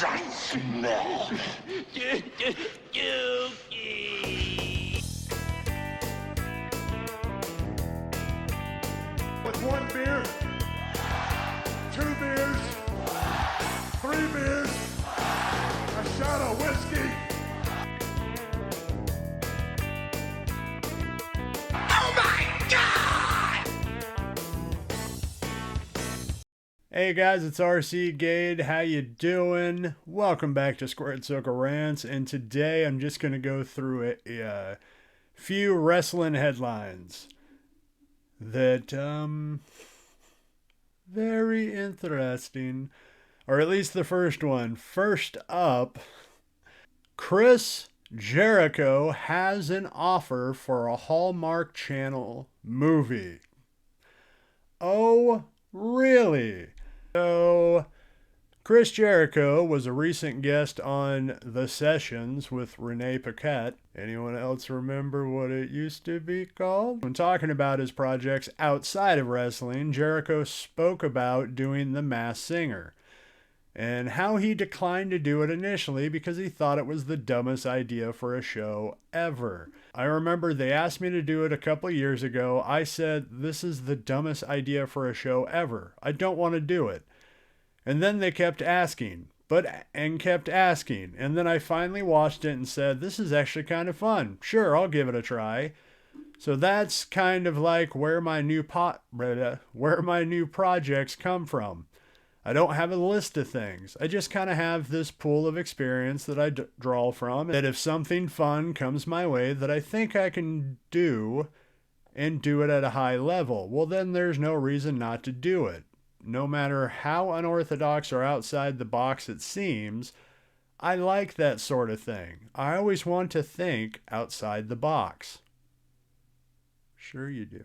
I smell. With 1 beer, 2 beers, 3 beers, a shot of whiskey. Oh my God! Hey guys, it's RC Gade. How you doing? Welcome back to Squared Circle Rants, and today I'm just going to go through a few wrestling headlines that, very interesting. Or at least the first one. First up, Chris Jericho has an offer for a Hallmark Channel movie. Oh, really? So, Chris Jericho was a recent guest on The Sessions with Renee Paquette. Anyone else remember what it used to be called? When talking about his projects outside of wrestling, Jericho spoke about doing The Masked Singer and how he declined to do it initially because he thought it was the dumbest idea for a show ever. I remember they asked me to do it a couple years ago. I said, this is the dumbest idea for a show ever. I don't want to do it. And then they kept asking, kept asking. And then I finally watched it and said, this is actually kind of fun. Sure, I'll give it a try. So that's kind of like where my new projects come from. I don't have a list of things. I just kind of have this pool of experience that I draw from. That if something fun comes my way that I think I can do and do it at a high level, well then there's no reason not to do it. No matter how unorthodox or outside the box it seems, I like that sort of thing. I always want to think outside the box. Sure you do.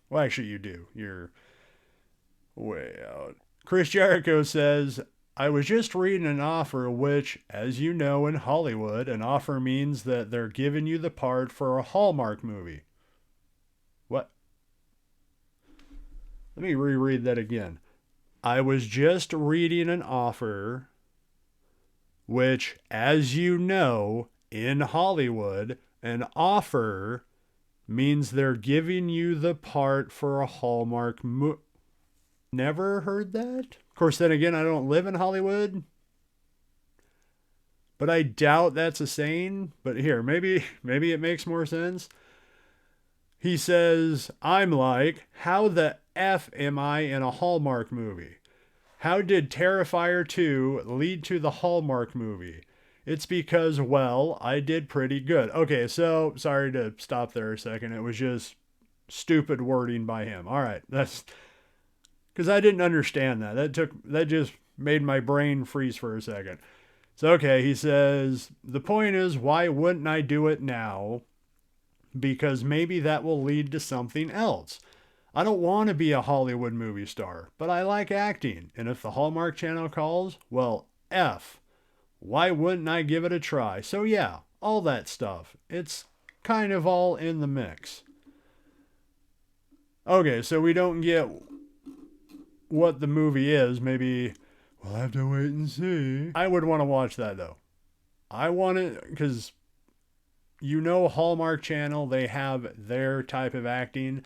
Well, actually you do. You're way out. Chris Jericho says, I was just reading an offer, which, as you know in Hollywood, an offer means that they're giving you the part for a Hallmark movie. What? Let me reread that again. I was just reading an offer, which, as you know, in Hollywood, an offer means they're giving you the part for a Hallmark movie. Never heard that? Of course, then again, I don't live in Hollywood. But I doubt that's a saying. But here, maybe it makes more sense. He says, I'm like, how the F am I in a Hallmark movie? How did Terrifier 2 lead to the Hallmark movie? It's because, well, I did pretty good. Okay, so, sorry to stop there a second. It was just stupid wording by him. All right, that's... because I didn't understand that. That just made my brain freeze for a second. So, okay, he says, the point is, why wouldn't I do it now? Because maybe that will lead to something else. I don't want to be a Hollywood movie star, but I like acting. And if the Hallmark Channel calls, well, F. Why wouldn't I give it a try? So yeah, all that stuff. It's kind of all in the mix. Okay, so we don't get what the movie is. Maybe we'll have to wait and see. I would want to watch that though. I want it because Hallmark Channel, they have their type of acting,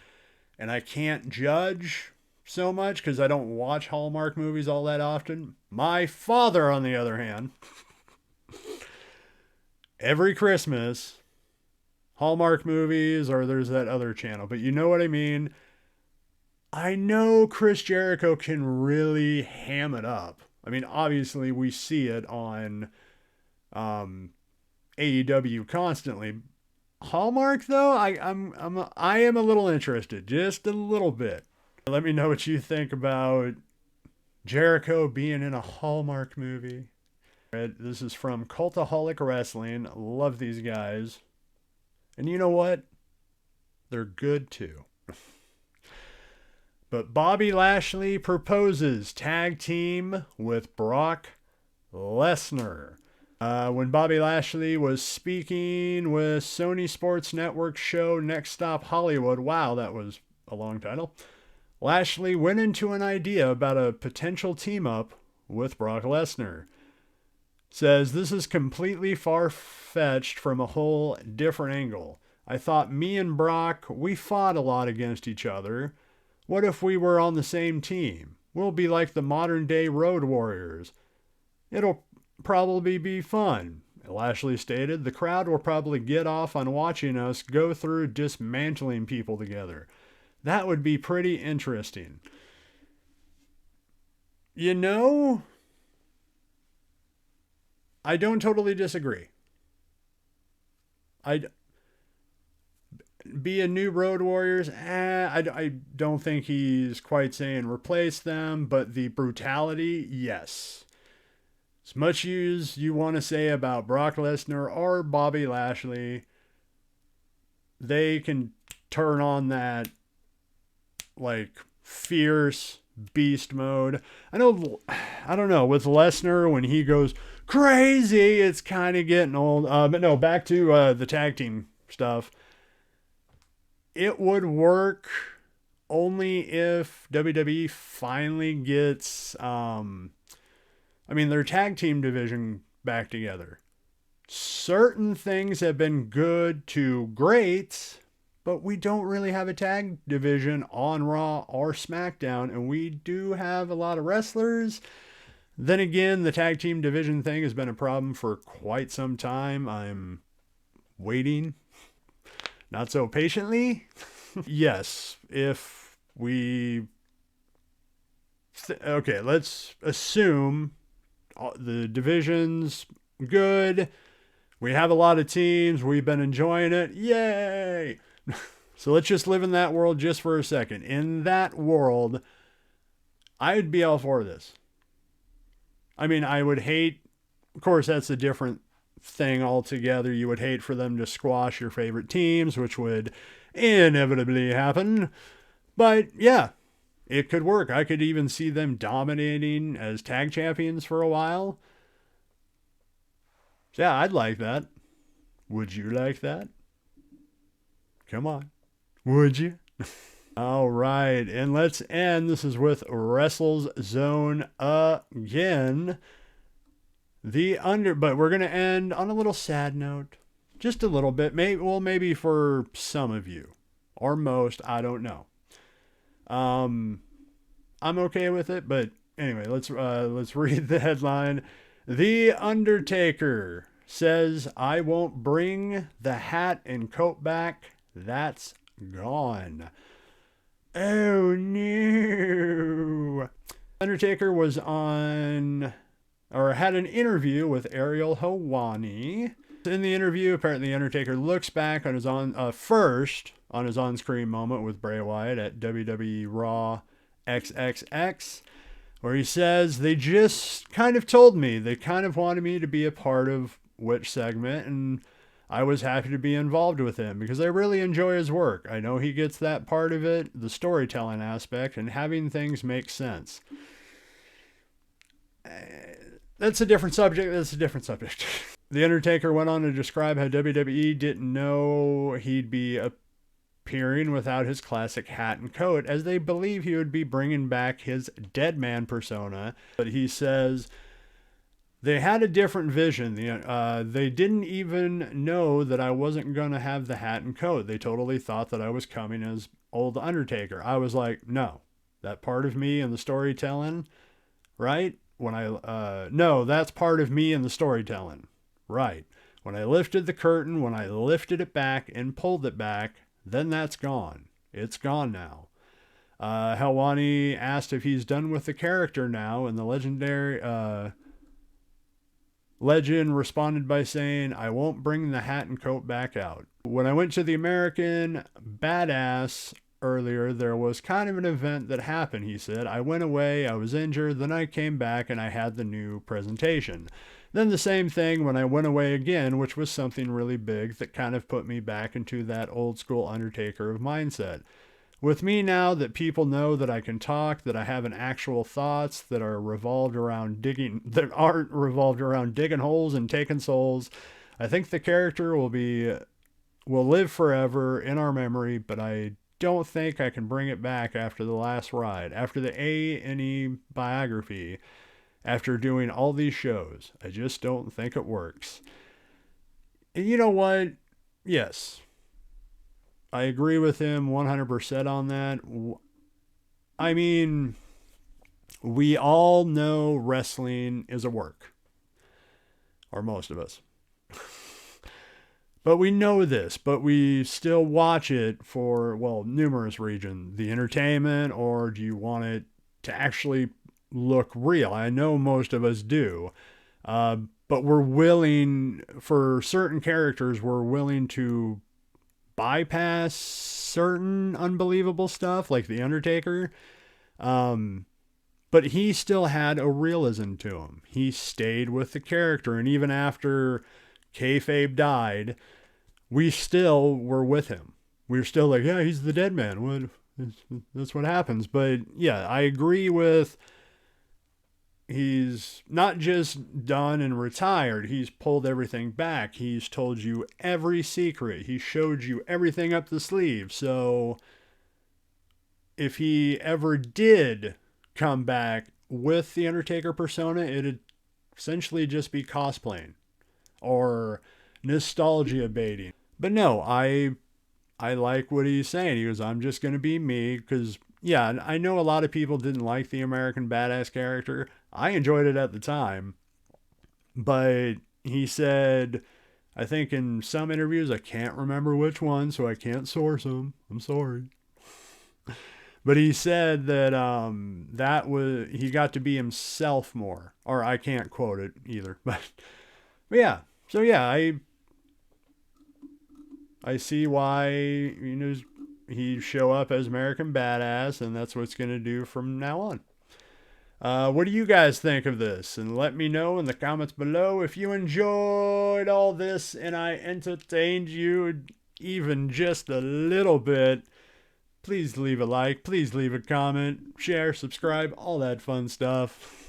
and I can't judge so much because I don't watch Hallmark movies all that often. My father, on the other hand, every Christmas, Hallmark movies, or there's that other channel, but you know what I mean. I know Chris Jericho can really ham it up. I mean, obviously we see it on AEW constantly. Hallmark though, I am a little interested, just a little bit. Let me know what you think about Jericho being in a Hallmark movie. This is from Cultaholic Wrestling. Love these guys. And you know what? They're good too. But Bobby Lashley proposes tag team with Brock Lesnar. When Bobby Lashley was speaking with Sony Sports Network show Next Stop Hollywood, wow, that was a long title, Lashley went into an idea about a potential team-up with Brock Lesnar. Says, this is completely far-fetched from a whole different angle. I thought me and Brock, we fought a lot against each other. What if we were on the same team? We'll be like the modern day Road Warriors. It'll probably be fun. Lashley stated, the crowd will probably get off on watching us go through dismantling people together. That would be pretty interesting. You know, I don't totally disagree. I'd be a new Road Warriors. I don't think he's quite saying replace them, but the brutality, yes. As much as you want to say about Brock Lesnar or Bobby Lashley, they can turn on that like fierce beast mode. I don't know, with Lesnar when he goes crazy, it's kind of getting old. But no, back to the tag team stuff. It would work only if WWE finally gets their tag team division back together. Certain things have been good to great, but we don't really have a tag division on Raw or SmackDown, and we do have a lot of wrestlers. Then again, the tag team division thing has been a problem for quite some time. I'm waiting, not so patiently. Yes, if we... Okay, let's assume the division's good. We have a lot of teams. We've been enjoying it. Yay! So let's just live in that world just for a second. In that world, I'd be all for this. I mean, I would hate... Of course, that's a different thing altogether. You would hate for them to squash your favorite teams, which would inevitably happen. But yeah, it could work. I could even see them dominating as tag champions for a while. So yeah, I'd like that. Would you like that? Come on. Would you? All right, and let's end. This is with WrestleZone again. But we're going to end on a little sad note. Just a little bit. Maybe for some of you. Or most, I don't know. I'm okay with it, but anyway, let's read the headline. The Undertaker says, I won't bring the hat and coat back. That's gone. Oh no. Undertaker was on, or had an interview with Ariel Helwani. In the interview, apparently the Undertaker looks back on his on-screen moment with Bray Wyatt at WWE Raw XXX, where he says, they just kind of told me, they kind of wanted me to be a part of which segment, and I was happy to be involved with him because I really enjoy his work. I know he gets that part of it, the storytelling aspect, and having things make sense. That's a different subject. The Undertaker went on to describe how WWE didn't know he'd be appearing without his classic hat and coat, as they believe he would be bringing back his dead man persona. But he says they had a different vision. They didn't even know that I wasn't going to have the hat and coat. They totally thought that I was coming as old Undertaker. I was like, no, that part of me in the storytelling, right? No, that's part of me in the storytelling, right? When I lifted the curtain, when I lifted it back and pulled it back, then that's gone. It's gone now. Helwani asked if he's done with the character now, and the legendary legend responded by saying, I won't bring the hat and coat back out. When I went to the American Badass earlier, there was kind of an event that happened, he said. I went away, I was injured, then I came back and I had the new presentation. Then the same thing when I went away again, which was something really big that kind of put me back into that old school Undertaker of mindset. With me now that people know that I can talk, that I have an actual thoughts that aren't revolved around digging holes and taking souls, I think the character will live forever in our memory, but I don't think I can bring it back after the last ride. After the A&E biography, after doing all these shows. I just don't think it works. And you know what? Yes, I agree with him 100% on that. I mean, we all know wrestling is a work, or most of us. But we know this, but we still watch it for, well, numerous reasons. The entertainment, or do you want it to actually look real? I know most of us do. But we're willing, for certain characters, we're willing to bypass certain unbelievable stuff, like The Undertaker. But he still had a realism to him. He stayed with the character, and even after kayfabe died, we still were with him. We were still like, yeah, he's the dead man. That's what happens. But yeah, I agree with, he's not just done and retired. He's pulled everything back. He's told you every secret. He showed you everything up the sleeve. So if he ever did come back with the Undertaker persona, it'd essentially just be cosplaying or nostalgia baiting. But no, I like what he's saying. He goes, I'm just going to be me. Because, yeah, I know a lot of people didn't like the American Badass character. I enjoyed it at the time. But he said, I think in some interviews, I can't remember which one, so I can't source them. I'm sorry. But he said that he got to be himself more. Or I can't quote it either. But yeah. So yeah, I see why, he'd show up as American Badass, and that's what it's going to do from now on. What do you guys think of this? And let me know in the comments below if you enjoyed all this and I entertained you even just a little bit. Please leave a like, please leave a comment, share, subscribe, all that fun stuff.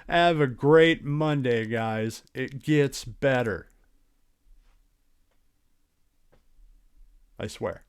Have a great Monday, guys. It gets better. I swear.